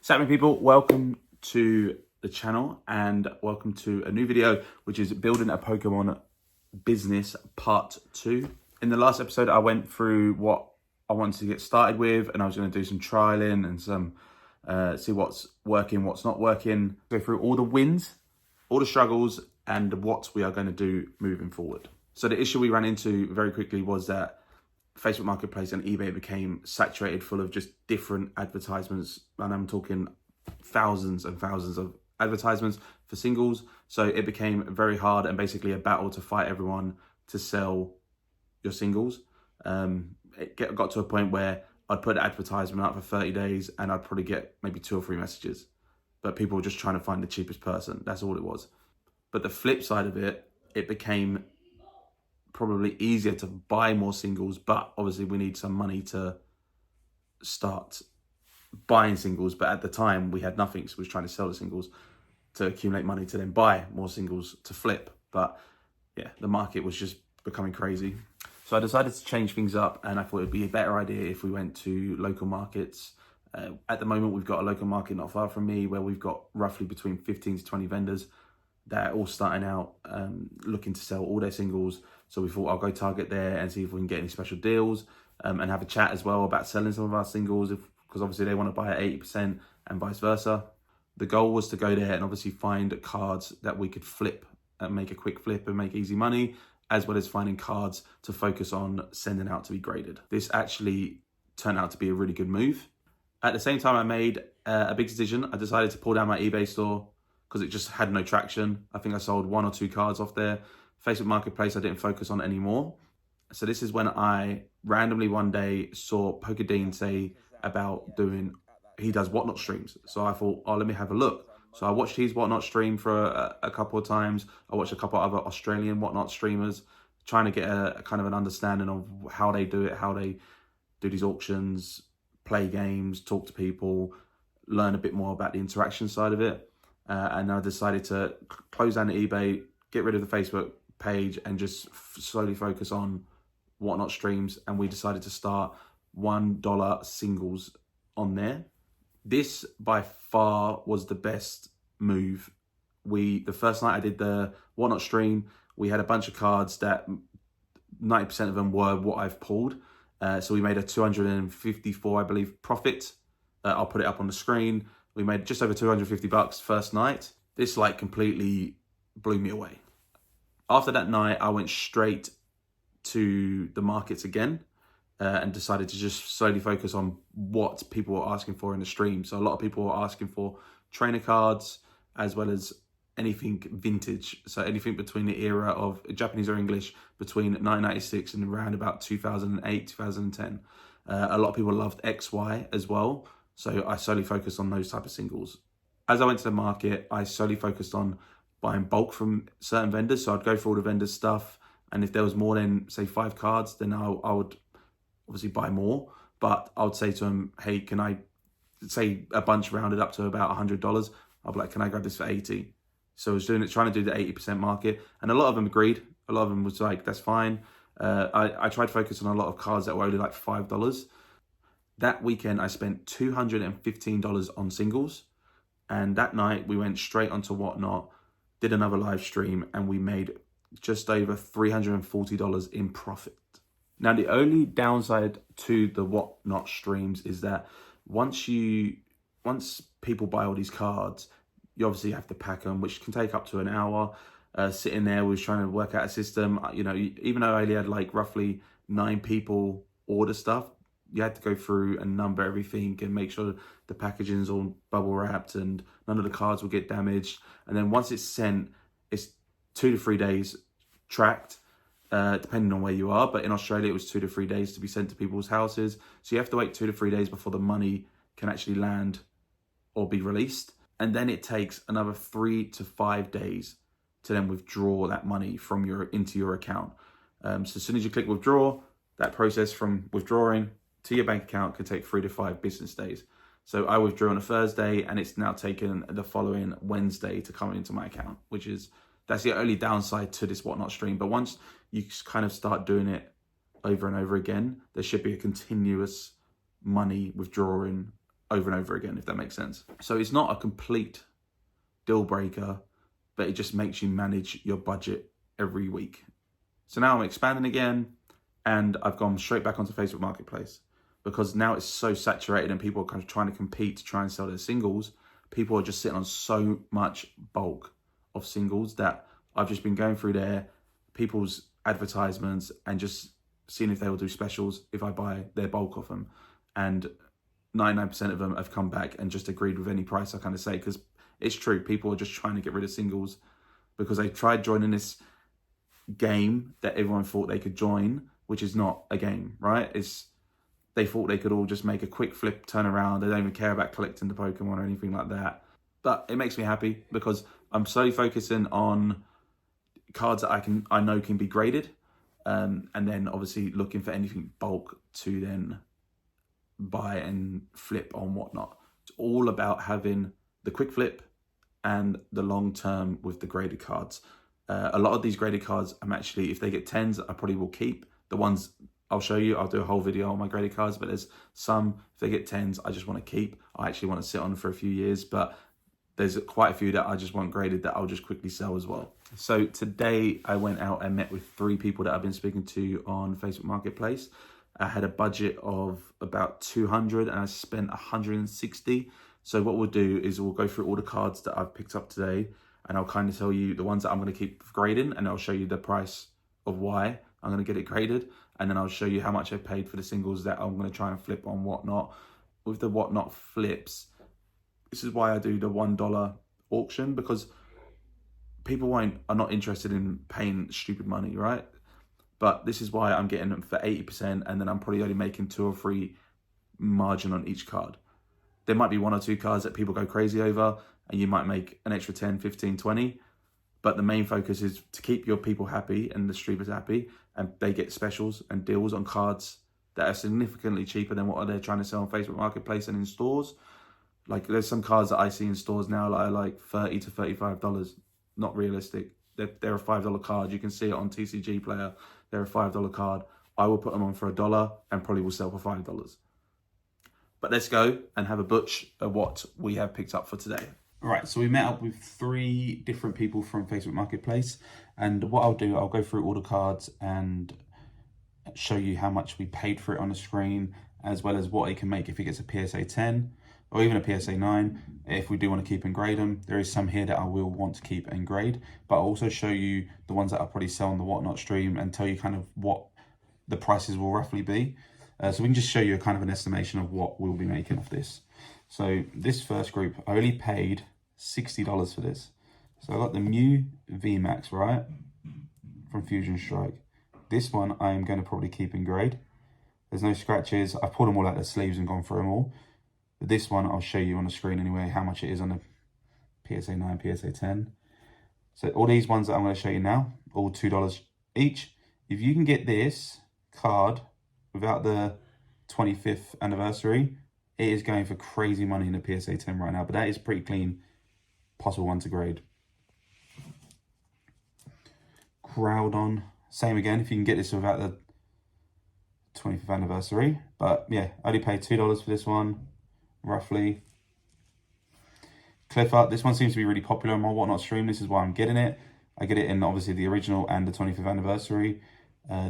So many people, welcome to the channel and welcome to a new video, which is building a Pokemon business part 2. In the last episode, I went through what I wanted to get started with, and I was going to do some trialing and some see what's working, what's not working. Go through all the wins, all the struggles, and what we are going to do moving forward. So the issue we ran into very quickly was that Facebook Marketplace and eBay became saturated full of just different advertisements, and I'm talking thousands and thousands of advertisements for singles. So it became very hard and basically a battle to fight everyone to sell your singles. It got to a point where I'd put an advertisement up for 30 days and I'd probably get maybe 2 or 3 messages, but people were just trying to find the cheapest person. That's all it was. But the flip side of it, it became probably easier to buy more singles, but obviously we need some money to start buying singles. But at the time we had nothing, so we was trying to sell the singles to accumulate money to then buy more singles to flip. But yeah, the market was just becoming crazy. So I decided to change things up, and I thought it'd be a better idea if we went to local markets. At the moment, we've got a local market not far from me where we've got roughly between 15 to 20 vendors that are all starting out looking to sell all their singles. So we thought I'll go target there and see if we can get any special deals and have a chat as well about selling some of our singles, because obviously they want to buy at 80% and vice versa. The goal was to go there and obviously find cards that we could flip and make a quick flip and make easy money, as well as finding cards to focus on sending out to be graded. This actually turned out to be a really good move. At the same time, I made a big decision. I decided to pull down my eBay store because it just had no traction. I think I sold 1 or 2 cards off there. Facebook Marketplace, I didn't focus on anymore. So this is when I randomly one day saw Pokedean say about he does Whatnot streams. So I thought, oh, let me have a look. So I watched his Whatnot stream for a couple of times. I watched a couple of other Australian Whatnot streamers, trying to get a kind of an understanding of how they do it, how they do these auctions, play games, talk to people, learn a bit more about the interaction side of it. And I decided to close down the eBay, get rid of the Facebook page, and just slowly focus on Whatnot streams. And we decided to start $1 singles on there. This by far was the best move. The first night I did the Whatnot stream, we had a bunch of cards that 90% of them were what I've pulled. So we made a 254, I believe, profit. I'll put it up on the screen. We made just over $250 first night. This completely blew me away. After that night, I went straight to the markets again and decided to just slowly focus on what people were asking for in the stream. So a lot of people were asking for trainer cards as well as anything vintage. So anything between the era of Japanese or English between 1996 and around about 2008, 2010. A lot of people loved XY as well. So I solely focused on those type of singles. As I went to the market, I solely focused on buying bulk from certain vendors. So I'd go through all the vendors' stuff, and if there was more than, say, 5 cards, then I would obviously buy more. But I would say to them, hey, can I, say a bunch rounded up to about $100, I'll be like, can I grab this for 80? So I was trying to do the 80% market, and a lot of them agreed. A lot of them was like, that's fine. I tried focusing on a lot of cards that were only like $5. That weekend, I spent $215 on singles. And that night, we went straight onto Whatnot, did another live stream, and we made just over $340 in profit. Now, the only downside to the Whatnot streams is that once people buy all these cards, you obviously have to pack them, which can take up to an hour. Sitting there, we was trying to work out a system. You know, even though I only had like roughly 9 people order stuff, you had to go through and number everything and make sure the packaging's all bubble wrapped and none of the cards will get damaged. And then once it's sent, it's 2 to 3 days tracked, depending on where you are. But in Australia, it was 2 to 3 days to be sent to people's houses. So you have to wait 2 to 3 days before the money can actually land or be released. And then it takes another 3 to 5 days to then withdraw that money from into your account. So as soon as you click withdraw, that process from withdrawing to your bank account could take 3 to 5 business days. So I withdrew on a Thursday, and it's now taken the following Wednesday to come into my account, that's the only downside to this Whatnot stream. But once you kind of start doing it over and over again, there should be a continuous money withdrawing over and over again, if that makes sense. So it's not a complete deal breaker, but it just makes you manage your budget every week. So now I'm expanding again, and I've gone straight back onto Facebook Marketplace because now it's so saturated and people are kind of trying to compete to try and sell their singles. People are just sitting on so much bulk of singles that I've just been going through people's advertisements and just seeing if they will do specials if I buy their bulk of them. And 99% of them have come back and just agreed with any price I kind of say, because it's true. People are just trying to get rid of singles because they tried joining this game that everyone thought they could join, which is not a game, right? They thought they could all just make a quick flip, turn around. They don't even care about collecting the Pokemon or anything like that. But it makes me happy because I'm slowly focusing on cards that I know can be graded, and then obviously looking for anything bulk to then buy and flip on whatnot. It's all about having the quick flip and the long term with the graded cards. A lot of these graded cards, I'm actually, if they get 10s, I probably will keep. The ones I'll show you, I'll do a whole video on my graded cards, but there's some, if they get 10s, I just want to keep. I actually want to sit on for a few years, but there's quite a few that I just want graded that I'll just quickly sell as well. So today I went out and met with 3 people that I've been speaking to on Facebook Marketplace. I had a budget of about 200 and I spent 160. So what we'll do is we'll go through all the cards that I've picked up today, and I'll kind of tell you the ones that I'm going to keep grading, and I'll show you the price of why I'm going to get it graded. And then I'll show you how much I paid for the singles that I'm going to try and flip on whatnot. With the whatnot flips, this is why I do the $1 auction, because people are not interested in paying stupid money, right? But this is why I'm getting them for 80%, and then I'm probably only making 2 or 3 margin on each card. There might be 1 or 2 cards that people go crazy over, and you might make an extra 10, 15, 20. But the main focus is to keep your people happy and the streamers happy, and they get specials and deals on cards that are significantly cheaper than what they're trying to sell on Facebook Marketplace and in stores. Like there's some cards that I see in stores now that are like $30 to $35. Not realistic. They're a $5 card. You can see it on TCG Player. They're a $5 card. I will put them on for $1 and probably will sell for $5. But let's go and have a butch of what we have picked up for today. All right, so we met up with 3 different people from Facebook Marketplace, and what I'll do, I'll go through all the cards and show you how much we paid for it on the screen, as well as what it can make if it gets a PSA 10 or even a PSA 9. If we do want to keep and grade them, there is some here that I will want to keep and grade, but I'll also show you the ones that I'll probably sell on the Whatnot stream and tell you kind of what the prices will roughly be. So we can just show you a kind of an estimation of what we'll be making off this. So this first group, I only paid $60 for this. So I got the Mew VMAX, right, from Fusion Strike. This one I am going to probably keep and grade. There's no scratches. I've pulled them all out of the sleeves and gone through them all. But this one I'll show you on the screen anyway, how much it is on the PSA 9, PSA 10. So all these ones that I'm going to show you now, all $2 each. If you can get this card without the 25th anniversary, it is going for crazy money in the PSA 10 right now, but that is pretty clean, possible one to grade. Groudon, same again, if you can get this without the 25th anniversary, but yeah, I only paid $2 for this one, roughly. Clifford, this one seems to be really popular on my Whatnot stream. This is why I'm getting it. I get it in obviously the original and the 25th anniversary.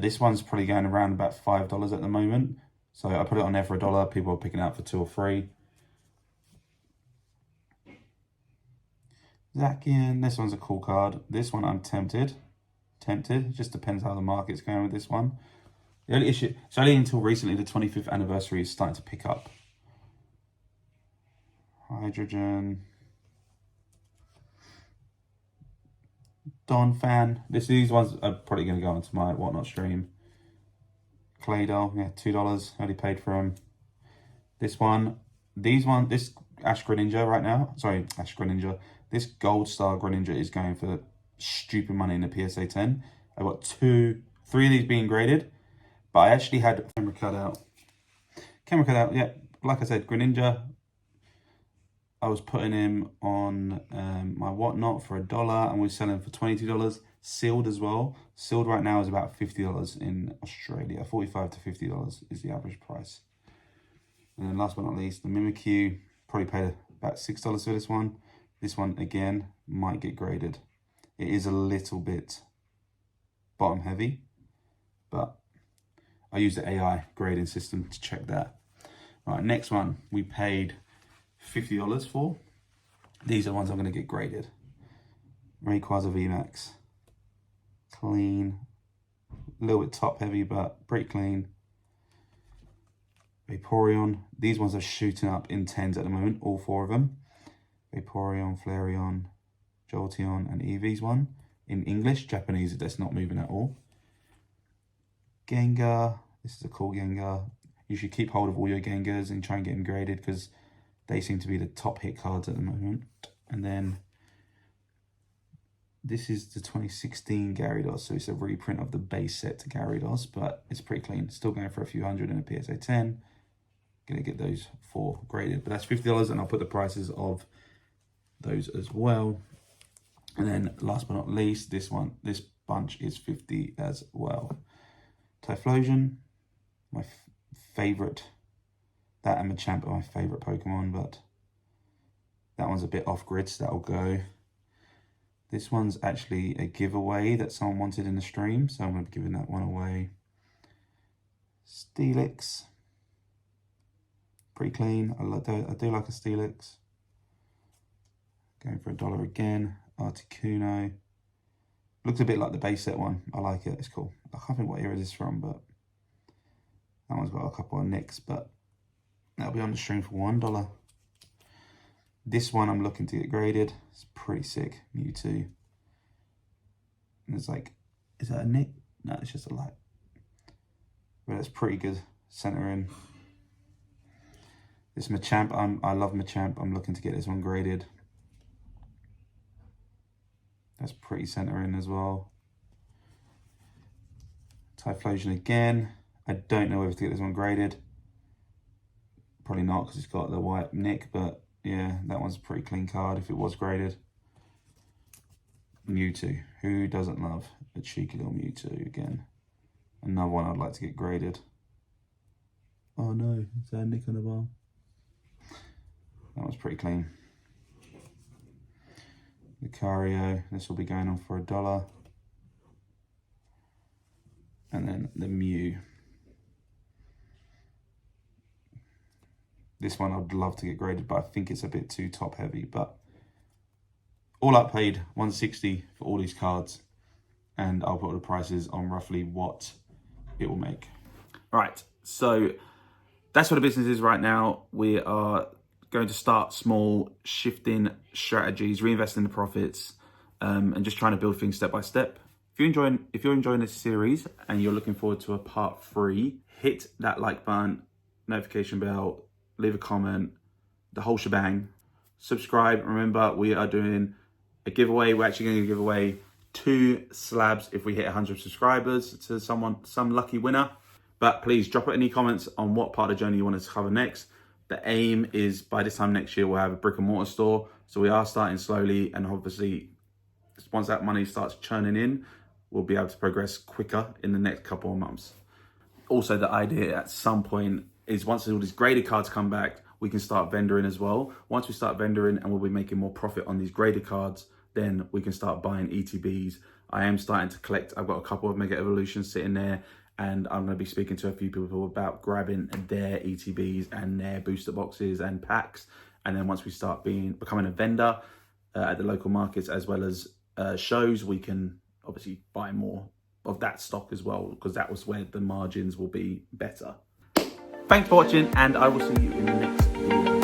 This one's probably going around about $5 at the moment. So I put it on there for $1. People are picking it up for $2 or $3. Zacian, this one's a cool card. This one I'm tempted. It just depends how the market's going with this one. The only issue, it's only until recently the 25th anniversary is starting to pick up. Hydrogen. Don Fan. These ones are probably going to go onto my Whatnot stream. Claydol, yeah, $2. Already paid for them. This one, this Ash Greninja right now. Sorry, Ash Greninja. This Gold Star Greninja is going for stupid money in the PSA 10. I got 3 of these being graded, but I actually had camera cut out. Yeah, like I said, Greninja. I was putting him on my Whatnot for $1, and we're selling for $22. Sealed as well. Sealed right now is about $50 in Australia. $45 to $50 is the average price. And then last but not least, the Mimikyu. Probably paid about $6 for this one. This one, again, might get graded. It is a little bit bottom heavy, but I use the AI grading system to check that. Right, next one, we paid $50 for. These are the ones I'm going to get graded. Rayquaza VMAX. Clean. A little bit top heavy, but pretty clean. Vaporeon. These ones are shooting up in 10s at the moment, all 4 of them. Vaporeon, Flareon, Jolteon, and Eevee's one. In English, Japanese, that's not moving at all. Gengar. This is a cool Gengar. You should keep hold of all your Gengars and try and get them graded because they seem to be the top hit cards at the moment. And then this is the 2016 Gyarados, so it's a reprint of the base set to Gyarados, but it's pretty clean. Still going for a few hundred in a PSA 10. Gonna get those 4 graded, but that's $50, and I'll put the prices of those as well. And then last but not least, this bunch is $50 as well. Typhlosion, my favorite. That and Machamp are my favorite Pokemon, but that one's a bit off grid, so that'll go. This one's actually a giveaway that someone wanted in the stream, so I'm going to be giving that one away. Steelix. Pretty clean. I do like a Steelix. Going for $1 again. Articuno. Looks a bit like the base set one. I like it. It's cool. I can't think what era this is from, but that one's got a couple of nicks, but that'll be on the stream for $1. This one I'm looking to get graded. It's pretty sick. Mewtwo. And it's like, is that a nick? No, it's just a light. But it's pretty good centering. This Machamp, I love Machamp. I'm looking to get this one graded. That's pretty centering as well. Typhlosion again. I don't know whether to get this one graded. Probably not because it's got the white nick, but yeah, that one's a pretty clean card if it was graded. Mewtwo. Who doesn't love a cheeky little Mewtwo again? Another one I'd like to get graded. Oh no, is that a nick on the bar? That one's pretty clean. Lucario, this will be going on for $1. And then the Mew. This one I'd love to get graded, but I think it's a bit too top heavy. But all up paid $160 for all these cards, and I'll put the prices on roughly what it will make. Right, so that's what the business is right now. We are going to start small, shifting strategies, reinvesting the profits, and just trying to build things step by step. If you're enjoying this series and you're looking forward to a part 3, hit that like button, notification bell, leave a comment, the whole shebang. Subscribe. Remember, we are doing a giveaway. We're actually going to give away 2 slabs if we hit 100 subscribers to some lucky winner. But please drop any comments on what part of the journey you want us to cover next. The aim is by this time next year, we'll have a brick and mortar store. So we are starting slowly, and obviously once that money starts churning in, we'll be able to progress quicker in the next couple of months. Also, the idea at some point is once all these graded cards come back, we can start vendoring as well. Once we start vendoring and we'll be making more profit on these graded cards, then we can start buying ETBs. I am starting to collect. I've got a couple of Mega Evolutions sitting there, and I'm going to be speaking to a few people about grabbing their ETBs and their booster boxes and packs. And then once we start becoming a vendor at the local markets as well as shows, we can obviously buy more of that stock as well, because that was where the margins will be better. Thanks for watching, and I will see you in the next video.